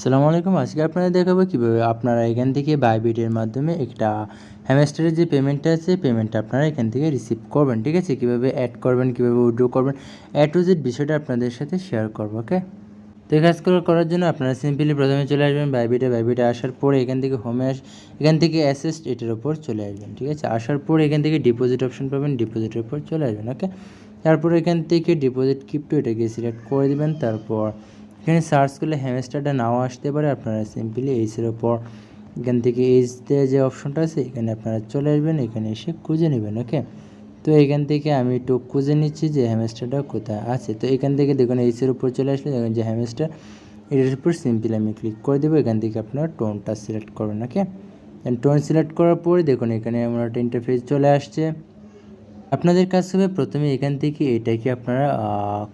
আসসালামু আলাইকুম। আজকে আপনাদের দেখাবো কীভাবে আপনারা এখান থেকে বাইবিটের মাধ্যমে একটা হ্যামস্টারের যে পেমেন্টটা আছে পেমেন্টটা আপনারা এখান থেকে রিসিভ করবেন। ঠিক আছে, কীভাবে অ্যাড করবেন, কীভাবে উইথড্র করবেন, টু জেড বিষয়টা আপনাদের সাথে শেয়ার করবো। ওকে, তো এই কাজ করার জন্য আপনারা সিম্পলি প্রথমে চলে আসবেন বাইবিটে আসার পরে এখান থেকে এখান থেকে অ্যাসেস্ট এটার উপর চলে আসবেন। ঠিক আছে, আসার পরে এখান থেকে ডিপোজিট অপশন পাবেন, ডিপোজিটের উপর চলে আসবেন। ওকে, তারপর এখান থেকে ডিপোজিট ক্রিপ্টো এটাকে সিলেক্ট করে দেবেন। তারপর এখানে সার্চ করলে হ্যামস্টারটা নাও আসতে পারে, আপনারা সিম্পলি এইসের ওপর এখান থেকে এইচতে যে অপশনটা আছে এখানে আপনারা চলে আসবেন, এখানে এসে খুঁজে নেবেন। ওকে, তো এখান থেকে আমি একটু খুঁজে নিচ্ছি যে হ্যামস্টারটা কোথায় আছে। তো এখান থেকে দেখুন এইচের উপর চলে আসলে দেখুন যে হ্যামস্টার, এটার উপর সিম্পলি আমি ক্লিক করে দেবো। এখান থেকে আপনারা টোনটা সিলেক্ট করবেন। ওকে, টোন সিলেক্ট করার পরে দেখুন এখানে আমার একটা ইন্টারফেস চলে আসছে। আপনাদের কাজ হবে প্রথমে এখান থেকে এটাকে আপনারা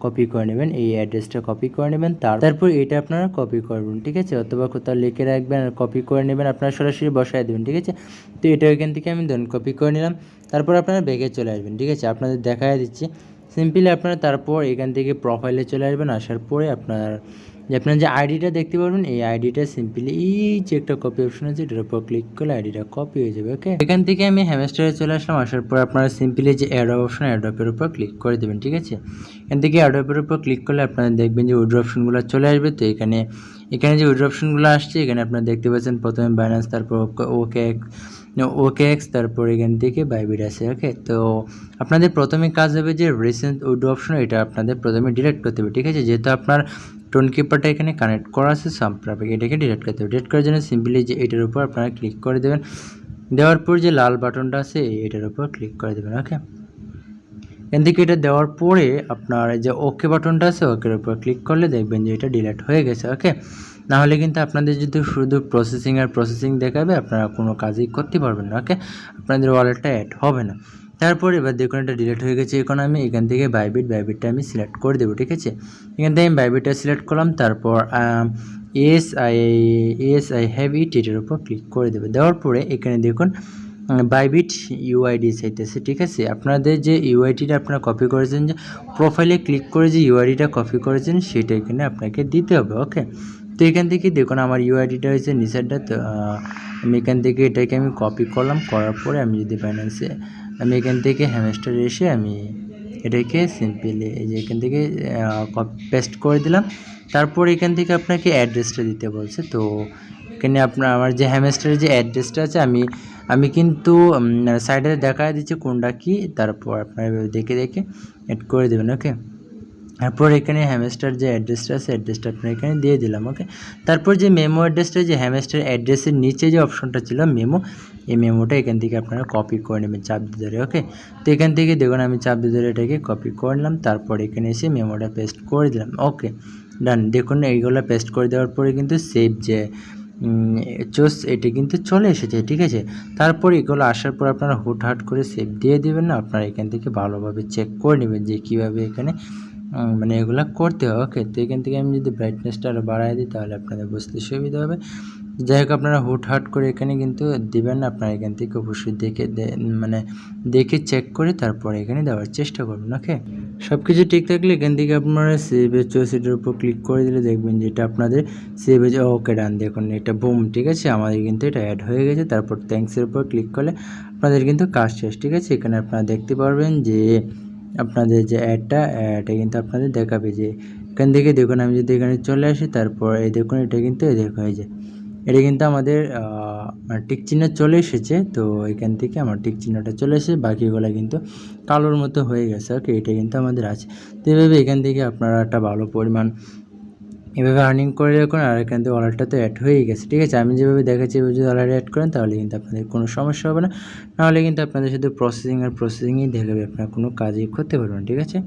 কপি করে নেবেন, এই অ্যাড্রেসটা কপি করে নেবেন, তারপর এটা আপনারা কপি করবেন। ঠিক আছে, অথবা কোথাও লিখে রাখবেন আর কপি করে নেবেন, আপনারা সরাসরি বসায় দেবেন। ঠিক আছে, তো এটা এখান থেকে আমি ধরুন কপি করে নিলাম। তারপর আপনারা ব্যাগে চলে আসবেন। ঠিক আছে, আপনাদের দেখাই দিচ্ছি সিম্পলি আপনারা তারপর এখান থেকে প্রোফাইলে চলে আসবেন। আসার পরে আপনার যে আইডিটা দেখতে পারবেন, এই আইডিটা সিম্পলি এই যে একটা কপি অপশন আছে এটার উপর ক্লিক করলে আইডিটা কপি হয়ে যাবে। ওকে, এখান থেকে আমি হ্যামস্টারে চলে আসলাম। আসার পর আপনারা সিম্পলি যে অ্যাডপ অপশন, অ্যাডপের উপর ক্লিক করে দেবেন। ঠিক আছে, এখান থেকে অ্যাডপের উপর ক্লিক করলে আপনারা দেখবেন যে উইথড্র অপশনগুলো চলে আসবে। তো এখানে যে উইথড্র অপশনগুলো আসছে এখানে আপনারা দেখতে পাচ্ছেন প্রথমে বাইন্যান্স, তারপর ওকেএক্স, তারপর এখান থেকে বাইবিট আছে। ওকে, তো আপনাদের প্রথমে কাজ হবে যে রিসেন্ট উইথড্র অপশন, এটা আপনাদের প্রথমে ডিলিট করতে হবে। ঠিক আছে, যেহেতু আপনার টোন কিপারটা এখানে কানেক্ট করা আছে, এটাকে ডিলিট করতে হবে। ডিলিট করার জন্য সিম্পলি যে এটার উপর আপনারা ক্লিক করে দেবেন। দেওয়ার পর যে লাল বাটনটা আছে এটার উপর ক্লিক করে দেবেন। ওকে, এখান থেকে এটা দেওয়ার পরে আপনার যে ওকে বাটনটা আছে ওকের উপর ক্লিক করলে দেখবেন যে এটা ডিলিট হয়ে গেছে। ওকে, নাহলে কিন্তু আপনাদের যদি শুধু প্রসেসিং দেখাবে, আপনারা কোনো কাজই করতে পারবেন না। ওকে, আপনাদের ওয়ালেটটা অ্যাড হবে না। তারপর এবার দেখুন এটা ডিলিট হয়ে গেছে। এখন আমি এখান থেকে বাইবিটটা আমি সিলেক্ট করে দেবো। ঠিক আছে, এখান থেকে আমি বাইবিটটা সিলেক্ট করলাম। তারপর আই হ্যাভ ইট এটার উপর ক্লিক করে দেবে। দেওয়ার পরে এখানে দেখুন বাইবিট ইউআইডি চাইতেছে। ঠিক আছে, আপনাদের যে ইউআইডিটা আপনারা কপি করেছেন, যে প্রোফাইলে ক্লিক করে যে ইউআইডিটা কপি করেছেন সেটা এখানে আপনাকে দিতে হবে। ওকে, তো এখান থেকে দেখুন আমার ইউআইডিটা হয়েছে নিচেরটা। তো আমি এখান থেকে এটাকে আমি কপি করলাম, করার পরে আমি যদি বাইন্যান্সে আমি এখান থেকে হ্যামস্টারে এসে আমি এটাকে সিম্পলি এই যে এখান থেকে পেস্ট করে দিলাম। তারপর এখান থেকে আপনাকে অ্যাড্রেসটা দিতে বলছে। তো এখানে আমার যে হ্যামস্টারের যে অ্যাড্রেসটা আছে আমি কিন্তু সাইডে দেখায় দিচ্ছি কোনটা কি, তারপর আপনারা দেখে অ্যাড করে দেবেন। ওকে, তারপর এখানে হ্যামস্টার যে অ্যাড্রেসটা আছে অ্যাড্রেসটা আপনার এখানে দিয়ে দিলাম। ওকে, তারপর যে মেমো অ্যাড্রেসটা, যে হ্যামস্টার অ্যাড্রেসের নিচে যে অপশনটা ছিল মেমো, এই মেমোটা এখান থেকে আপনারা কপি করে নেবেন চাপ দিয়ে ধরে। ওকে, তো এখান থেকে দেখুন আমি চাপ দিয়ে ধরে এটাকে কপি করে নিলাম। তারপর এখানে এসে মেমোটা পেস্ট করে দিলাম। ওকে, ডান। দেখুন এইগুলো পেস্ট করে দেওয়ার পরে কিন্তু সেভ যে এটা কিন্তু চলে এসেছে। ঠিক আছে, তারপর এগুলো আসার পর আপনারা হুটহাট করে সেভ দিয়ে দেবেন না, আপনারা এখান থেকে ভালোভাবে চেক করে নেবেন যে কীভাবে এখানে মানে এগুলো করতে হবে। ওকে, তো এখান থেকে আমি যদি ব্রাইটনেসটা আরও বাড়াই দিই তাহলে আপনাদের বুঝতে সুবিধা হবে। যাই হোক, আপনারা হুটহাট করে এখানে কিন্তু দিবেন না, আপনারা এখান থেকে অবশ্যই দেখে চেক করে তারপরে এখানে দেওয়ার চেষ্টা করবেন। ওকে, সব কিছু ঠিক থাকলে এখান থেকে আপনারা সেভ সেটার উপর ক্লিক করে দিলে দেখবেন যে এটা আপনাদের সেভ হয়ে যায়। ওকে, ডান। দেখুন এটা বুম, ঠিক আছে, আমাদের কিন্তু এটা অ্যাড হয়ে গেছে। তারপর থ্যাঙ্কসের উপর ক্লিক করলে আপনাদের কিন্তু কাজ শেষ। ঠিক আছে, এখানে আপনারা দেখতে পারবেন যে আপনাদের যে এটা কিন্তু আপনাদের দেখাবে। যে এখান থেকে দেখুন আমি যদি এখানে চলে আসি, তারপর এই দেখুন এটা কিন্তু হয়ে যায়, এটা কিন্তু আমাদের টিক চিহ্ন চলে এসেছে। তো এখান থেকে আমার টিক চিহ্নটা চলে এসেছে, বাকিগুলো কিন্তু কালোর মতো হয়ে গেছে। ওকে, এটা কিন্তু আমাদের আছে। তো এইভাবে এখান থেকে আপনারা একটা ভালো পরিমাণ এভাবে আর্নিং করে রাখুন। আর এখান থেকে ওয়ালেটটা তো অ্যাড হয়েই গেছে। ঠিক আছে, আমি যেভাবে দেখাচ্ছি এভাবে যদি ওয়ালেট অ্যাড করেন তাহলে কিন্তু আপনাদের কোনো সমস্যা হবে না, নাহলে কিন্তু আপনাদের শুধু প্রসেসিংই দেখাবে, আপনারা কোনো কাজই করতে পারবেন। ঠিক আছে,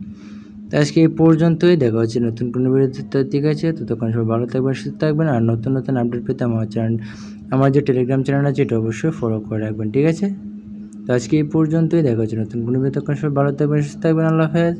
তো আজকে এই পর্যন্তই। দেখা হচ্ছে নতুন কোনো ভিডিওতে। ঠিক আছে, তো তখন সবাই ভালো থাকবেন, সুস্থ থাকবেন। আর নতুন আপডেট পেতে আমার যে টেলিগ্রাম চ্যানেল আছে এটা অবশ্যই ফলো করে রাখবেন। ঠিক আছে, তো আজকে এই পর্যন্তই। দেখা হচ্ছে নতুন কোনো ভিডিও। তখন সবাই ভালো থাকবেন, সুস্থ থাকবেন। আল্লাহ হাফেজ।